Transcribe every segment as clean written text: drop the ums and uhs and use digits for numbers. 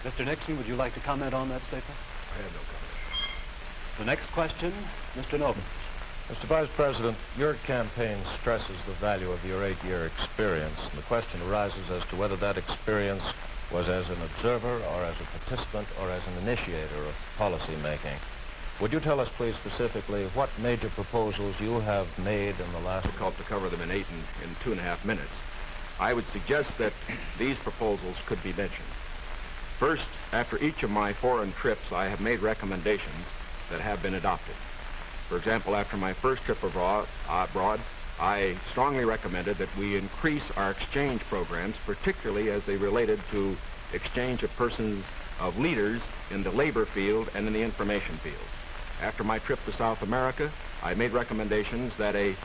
Mr. Nixon, would you like to comment on that statement? I have no comment. The next question, Mr. Novin. Mr. Vice President, your campaign stresses the value of your 8-year experience, and the question arises as to whether that experience was as an observer or as a participant or as an initiator of policy making. Would you tell us, please, specifically what major proposals you have made in the last... Difficult to cover them in 2.5 minutes. I would suggest that these proposals could be mentioned. First, after each of my foreign trips, I have made recommendations that have been adopted. For example, after my first trip abroad, I strongly recommended that we increase our exchange programs, particularly as they related to exchange of persons, of leaders in the labor field and in the information field. After my trip to South America, I made recommendations that a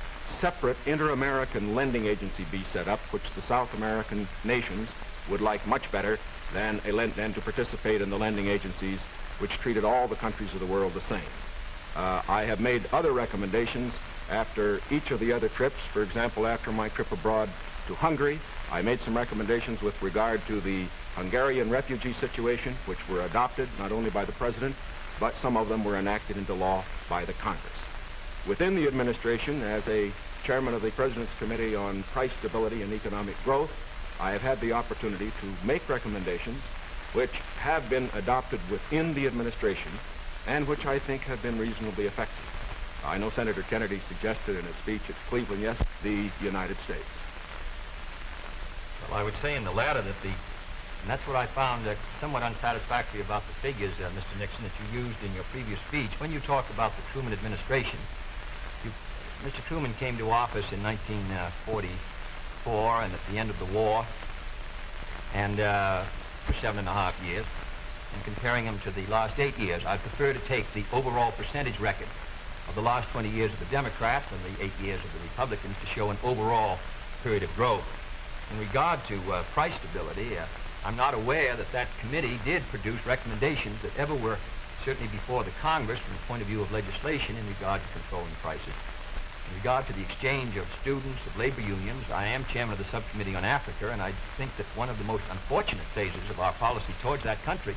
separate inter-American lending agency be set up, which the South American nations would like much better than to participate in the lending agencies which treated all the countries of the world the same. I have made other recommendations after each of the other trips. For example, after my trip abroad to Hungary, I made some recommendations with regard to the Hungarian refugee situation, which were adopted not only by the President, but some of them were enacted into law by the Congress. Within the administration, as a chairman of the President's Committee on Price Stability and Economic Growth, I have had the opportunity to make recommendations which have been adopted within the administration and which I think have been reasonably effective. I know Senator Kennedy suggested in a speech at Cleveland yesterday the United States. Well, I would say in the latter that and that's what I found somewhat unsatisfactory about the figures, Mr. Nixon, that you used in your previous speech. When you talk about the Truman administration, Mr. Truman came to office in 1944 and at the end of the war, and for 7.5 years. And comparing him to the last 8 years, I prefer to take the overall percentage record of the last 20 years of the Democrats and the 8 years of the Republicans to show an overall period of growth. In regard to price stability, I'm not aware that that committee did produce recommendations that ever were certainly before the Congress from the point of view of legislation in regard to controlling prices. In regard to the exchange of students, of labor unions, I am chairman of the subcommittee on Africa, and I think that one of the most unfortunate phases of our policy towards that country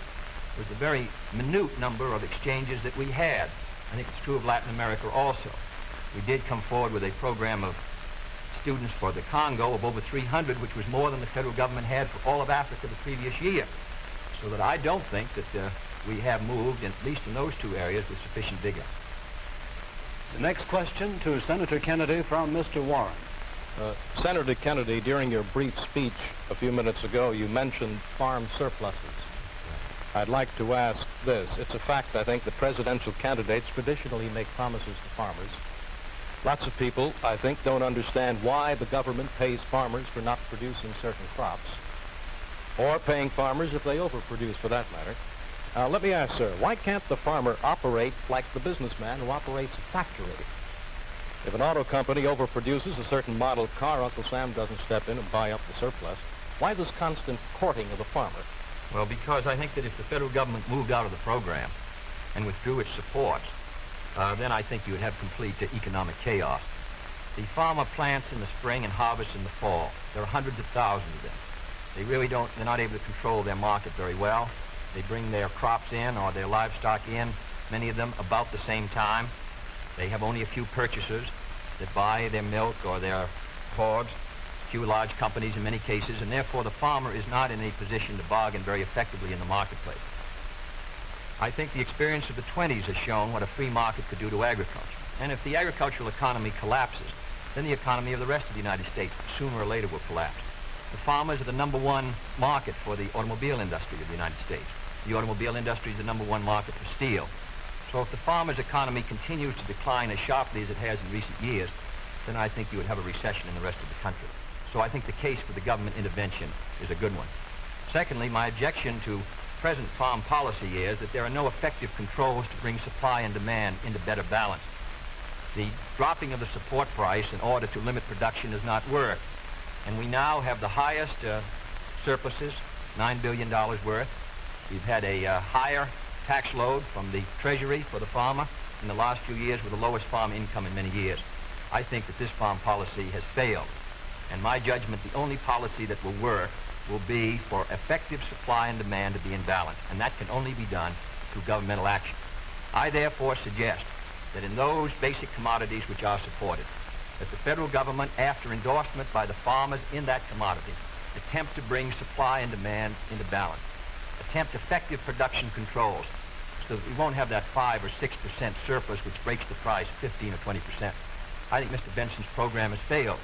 was the very minute number of exchanges that we had. I think it's true of Latin America also. We did come forward with a program of students for the Congo of over 300, which was more than the federal government had for all of Africa the previous year. So that I don't think that we have moved, at least in those two areas, with sufficient vigor. The next question to Senator Kennedy from Mr. Warren. Senator Kennedy, during your brief speech a few minutes ago, you mentioned farm surpluses. I'd like to ask this. It's a fact, I think, that presidential candidates traditionally make promises to farmers. Lots of people, I think, don't understand why the government pays farmers for not producing certain crops, or paying farmers if they overproduce, for that matter. Let me ask, sir, why can't the farmer operate like the businessman who operates a factory? If an auto company overproduces a certain model car, Uncle Sam doesn't step in and buy up the surplus. Why this constant courting of the farmer? Well, because I think that if the federal government moved out of the program and withdrew its support, then I think you would have complete economic chaos. The farmer plants in the spring and harvests in the fall. There are hundreds of thousands of them. They're not able to control their market very well. They bring their crops in or their livestock in, many of them about the same time. They have only a few purchasers that buy their milk or their hogs, few large companies in many cases, and therefore the farmer is not in a position to bargain very effectively in the marketplace. I think the experience of the 20s has shown what a free market could do to agriculture. And if the agricultural economy collapses, then the economy of the rest of the United States sooner or later will collapse. The farmers are the #1 market for the automobile industry of the United States. The automobile industry is the #1 market for steel. So if the farmer's economy continues to decline as sharply as it has in recent years, then I think you would have a recession in the rest of the country. So I think the case for the government intervention is a good one. Secondly, my objection to present farm policy is that there are no effective controls to bring supply and demand into better balance. The dropping of the support price in order to limit production does not work. And we now have the highest surpluses, $9 billion worth. We've had a higher tax load from the Treasury for the farmer in the last few years with the lowest farm income in many years. I think that this farm policy has failed. And my judgment, the only policy that will work will be for effective supply and demand to be in balance, and that can only be done through governmental action. I therefore suggest that in those basic commodities which are supported, that the federal government, after endorsement by the farmers in that commodity, attempt to bring supply and demand into balance, attempt effective production controls so that we won't have that 5 or 6% surplus which breaks the price 15 or 20%. I think Mr. Benson's program has failed.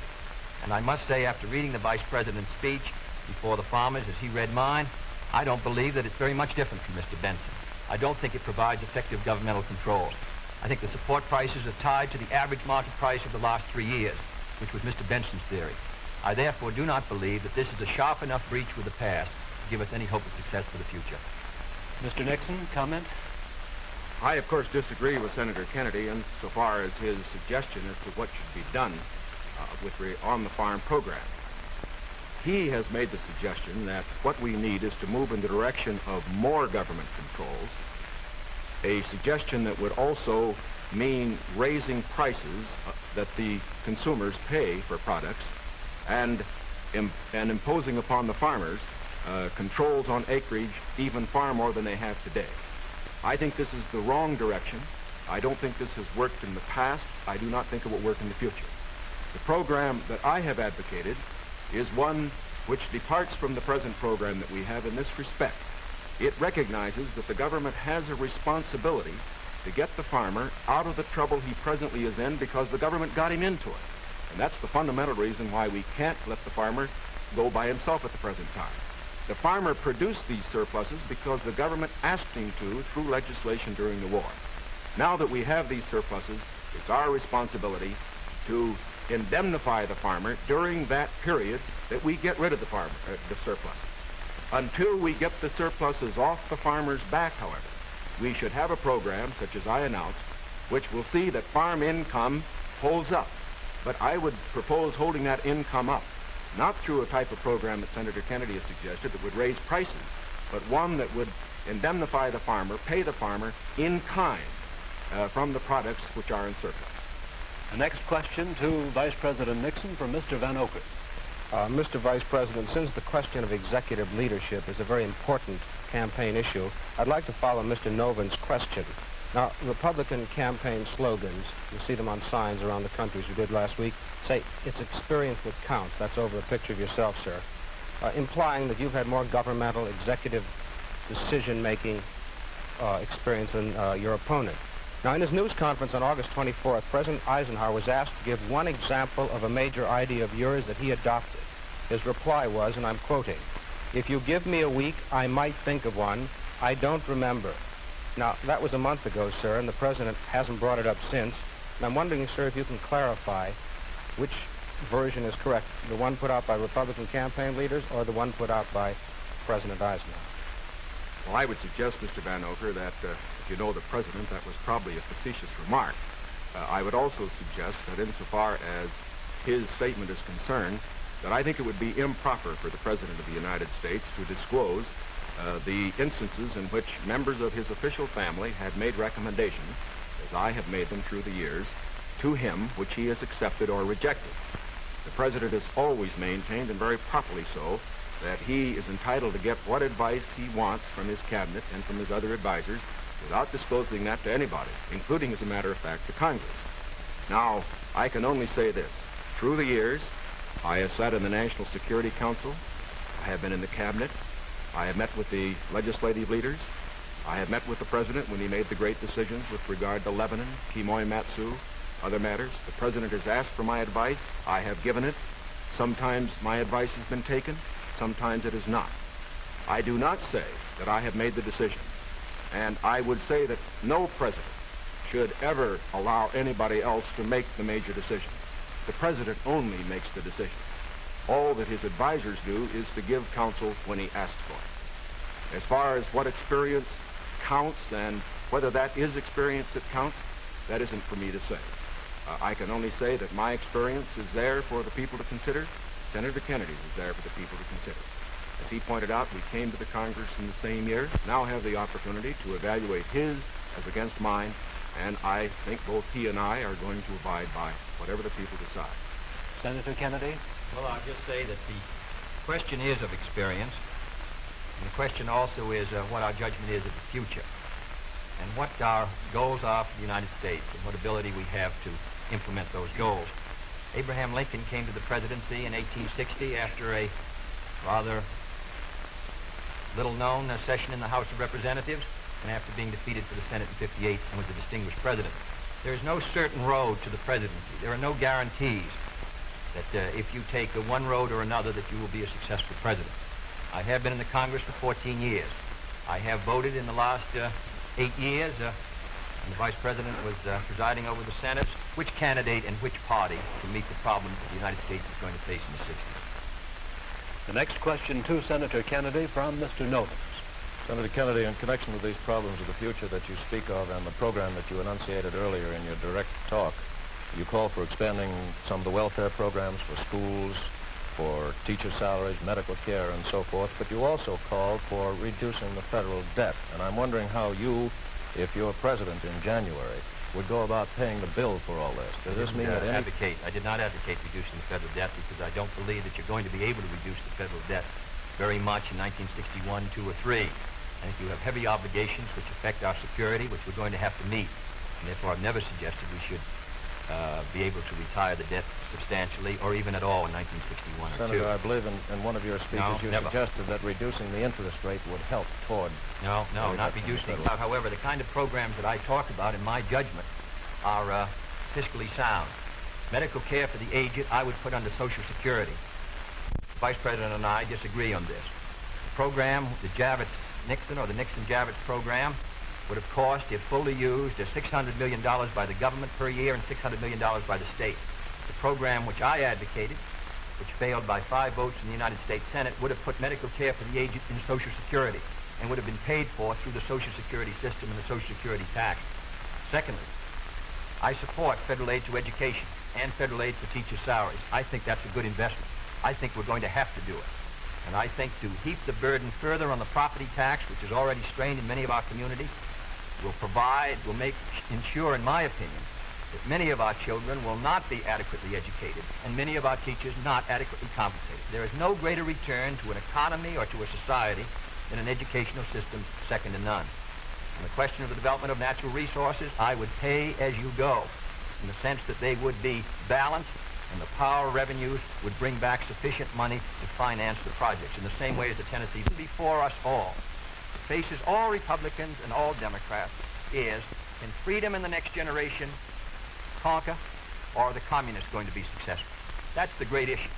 And I must say, after reading the Vice President's speech before the farmers as he read mine, I don't believe that it's very much different from Mr. Benson. I don't think it provides effective governmental controls. I think the support prices are tied to the average market price of the last 3 years, which was Mr. Benson's theory. I therefore do not believe that this is a sharp enough breach with the past to give us any hope of success for the future. Mr. Nixon, comment? I, of course, disagree with Senator Kennedy insofar as his suggestion as to what should be done on the farm program. He has made the suggestion that what we need is to move in the direction of more government controls, a suggestion that would also mean raising prices that the consumers pay for products and imposing upon the farmers controls on acreage even far more than they have today. I think this is the wrong direction. I don't think this has worked in the past. I do not think it will work in the future. The program that I have advocated is one which departs from the present program that we have in this respect. It recognizes that the government has a responsibility to get the farmer out of the trouble he presently is in because the government got him into it. And that's the fundamental reason why we can't let the farmer go by himself at the present time. The farmer produced these surpluses because the government asked him to through legislation during the war. Now that we have these surpluses, it's our responsibility to indemnify the farmer during that period that we get rid of the surpluses. Until we get the surpluses off the farmer's back, however, we should have a program, such as I announced, which will see that farm income holds up. But I would propose holding that income up, not through a type of program that Senator Kennedy has suggested that would raise prices, but one that would indemnify the farmer, pay the farmer in kind from the products which are in surplus. The next question to Vice President Nixon from Mr. Van Oker. Mr. Vice President, since the question of executive leadership is a very important campaign issue, I'd like to follow Mr. Noven's question. Now, Republican campaign slogans, you see them on signs around the country, as you did last week, say, it's experience that counts. That's over a picture of yourself, sir, implying that you've had more governmental executive decision-making experience than your opponent. Now, in his news conference on August 24th, President Eisenhower was asked to give one example of a major idea of yours that he adopted. His reply was, and I'm quoting, "If you give me a week, I might think of one. I don't remember." Now, that was a month ago, sir, and the President hasn't brought it up since. And I'm wondering, sir, if you can clarify which version is correct, the one put out by Republican campaign leaders or the one put out by President Eisenhower? Well, I would suggest, Mr. Van Oker, that if you know the President, that was probably a facetious remark. I would also suggest that insofar as his statement is concerned, that I think it would be improper for the President of the United States to disclose the instances in which members of his official family had made recommendations, as I have made them through the years, to him which he has accepted or rejected. The President has always maintained, and very properly so, that he is entitled to get what advice he wants from his cabinet and from his other advisors without disclosing that to anybody, including, as a matter of fact, to Congress. Now, I can only say this. Through the years, I have sat in the National Security Council. I have been in the cabinet. I have met with the legislative leaders. I have met with the President when he made the great decisions with regard to Lebanon, Kimoy Matsu, other matters. The President has asked for my advice. I have given it. Sometimes my advice has been taken. Sometimes it is not. I do not say that I have made the decision. And I would say that no president should ever allow anybody else to make the major decisions. The President only makes the decisions. All that his advisors do is to give counsel when he asks for it. As far as what experience counts and whether that is experience that counts, that isn't for me to say. I can only say that my experience is there for the people to consider. Senator Kennedy's is there for the people to consider. As he pointed out, we came to the Congress in the same year, now have the opportunity to evaluate his as against mine, and I think both he and I are going to abide by whatever the people decide. Senator Kennedy? Well, I'll just say that the question is of experience, and the question also is what our judgment is of the future, and what our goals are for the United States, and what ability we have to implement those goals. Abraham Lincoln came to the presidency in 1860 after a rather little-known session in the House of Representatives, and after being defeated for the Senate in 58 and was a distinguished president. There is no certain road to the presidency. There are no guarantees that if you take one road or another that you will be a successful president. I have been in the Congress for 14 years. I have voted in the last 8 years, and the Vice President was presiding over the Senate, which candidate and which party can meet the problems that the United States is going to face in the 60s. The next question to Senator Kennedy from Mr. Novus. Senator Kennedy, in connection with these problems of the future that you speak of and the program that you enunciated earlier in your direct talk, you call for expanding some of the welfare programs for schools, for teacher salaries, medical care, and so forth, but you also called for reducing the federal debt. And I'm wondering how you, if you're president in January, would go about paying the bill for all this. Does this mean that I did not advocate reducing the federal debt because I don't believe that you're going to be able to reduce the federal debt very much in 1961, 2, or 3. I think you have heavy obligations which affect our security, which we're going to have to meet. And therefore, I've never suggested we should be able to retire the debt substantially or even at all in 1961 or 2. Senator, I believe in one of your speeches you suggested that reducing the interest rate would help toward... No, not reducing. However, the kind of programs that I talk about, in my judgment, are fiscally sound. Medical care for the aged, I would put under Social Security. The Vice President and I disagree on this. The program, the Nixon or the Nixon-Javits program, would have cost, if fully used, $600 million by the government per year and $600 million by the state. The program which I advocated, which failed by 5 votes in the United States Senate, would have put medical care for the aged in Social Security and would have been paid for through the Social Security system and the Social Security tax. Secondly, I support federal aid to education and federal aid for teachers' salaries. I think that's a good investment. I think we're going to have to do it. And I think to heap the burden further on the property tax, which is already strained in many of our communities, will ensure, in my opinion, that many of our children will not be adequately educated and many of our teachers not adequately compensated. There is no greater return to an economy or to a society than an educational system second to none. On the question of the development of natural resources, I would pay as you go, in the sense that they would be balanced and the power revenues would bring back sufficient money to finance the projects, in the same way as the Tennessee before us all. It faces all Republicans and all Democrats is, can freedom in the next generation conquer, or are the communists going to be successful? That's the great issue.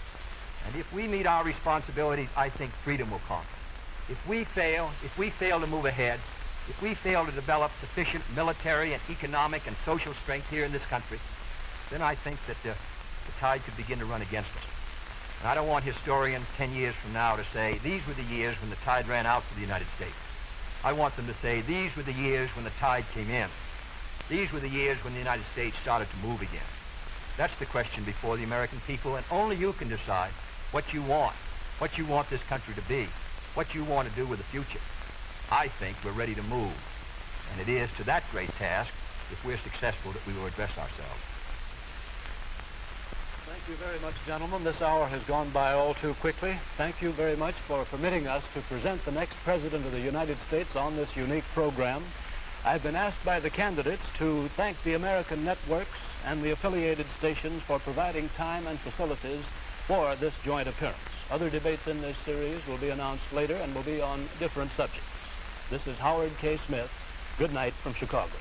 And if we meet our responsibilities, I think freedom will conquer. If we fail to move ahead, if we fail to develop sufficient military and economic and social strength here in this country, then I think that the tide could begin to run against us. And I don't want historians 10 years from now to say, these were the years when the tide ran out for the United States. I want them to say, these were the years when the tide came in. These were the years when the United States started to move again. That's the question before the American people, and only you can decide what you want this country to be, what you want to do with the future. I think we're ready to move, and it is to that great task, if we're successful, that we will address ourselves. Thank you very much, gentlemen. This hour has gone by all too quickly. Thank you very much for permitting us to present the next President of the United States on this unique program. I've been asked by the candidates to thank the American networks and the affiliated stations for providing time and facilities for this joint appearance. Other debates in this series will be announced later and will be on different subjects. This is Howard K. Smith. Good night from Chicago.